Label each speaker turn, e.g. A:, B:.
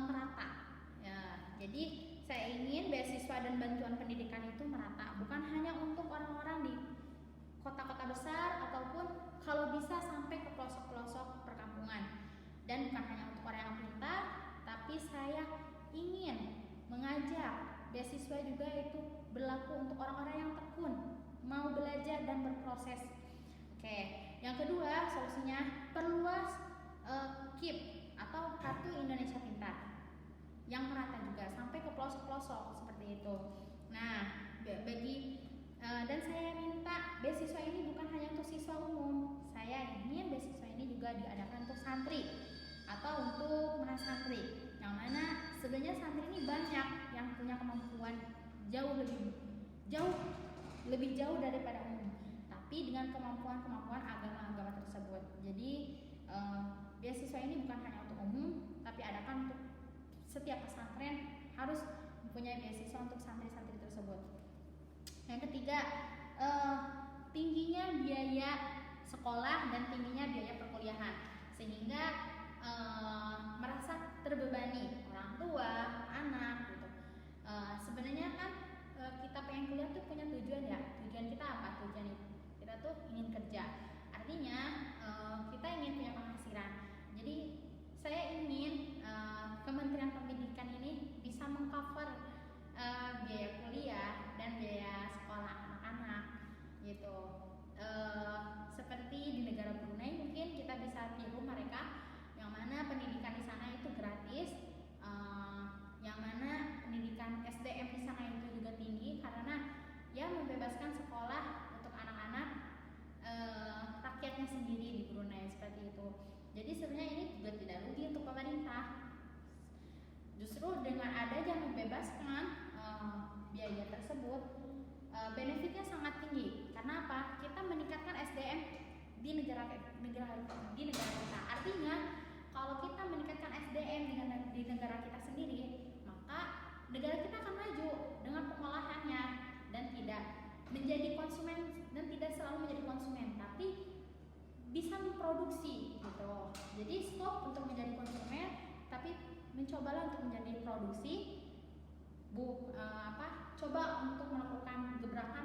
A: merata. Ya, jadi saya ingin beasiswa dan bantuan pendidikan itu merata, bukan hanya untuk orang-orang di kota-kota besar ataupun kalau bisa sampai ke pelosok-pelosok perkampungan. Dan bukan hanya untuk orang yang pintar, tapi saya ingin mengajak beasiswa juga itu berlaku untuk orang-orang yang tekun, mau belajar dan berproses. Oke, yang kedua solusinya perluas KIP atau Kartu Indonesia Pintar yang merata juga sampai ke pelosok-pelosok seperti itu. Nah, dan saya minta beasiswa ini bukan hanya untuk siswa umum. Saya ingin beasiswa ini juga diadakan untuk santri atau untuk mahasantri, yang mana sebenarnya santri ini banyak yang punya kemampuan lebih jauh daripada umum, tapi dengan kemampuan agama-agama tersebut. Jadi beasiswa ini bukan hanya untuk umum, tapi adakan untuk setiap pesantren harus mempunyai beasiswa untuk santri-santri tersebut. Yang ketiga, tingginya biaya sekolah dan tingginya biaya perkuliahan, sehingga merasa terbebani orang tua, anak gitu. Sebenarnya kan kita pengen kuliah tuh punya tujuan ya. Tujuan kita apa? Tujuan itu kita tuh ingin kerja. Artinya kita ingin punya penghasilan. Jadi saya ingin Kementerian Pendidikan ini bisa mengcover biaya kuliah dan biaya sekolah anak-anak gitu. Seperti di negara Brunei mungkin kita bisa tiru mereka, yang mana pendidikan di sana itu gratis, yang mana pendidikan SDM di sana itu juga tinggi karena ya membebaskan sekolah untuk anak-anak rakyatnya sendiri di Brunei seperti itu. Jadi sebenarnya ini juga tidak rugi untuk pemerintah. Justru dengan adanya membebaskan biaya tersebut, benefitnya sangat tinggi. Karena apa? Kita meningkatkan SDM di negara kita. Artinya kalau kita meningkatkan SDM di negara kita sendiri, maka negara kita akan maju dengan pengolahannya dan tidak menjadi konsumen, dan tidak selalu menjadi konsumen, tapi bisa memproduksi gitu. Jadi stop untuk menjadi konsumen, tapi mencobalah untuk menjadi produksi. Coba untuk melakukan gebrakan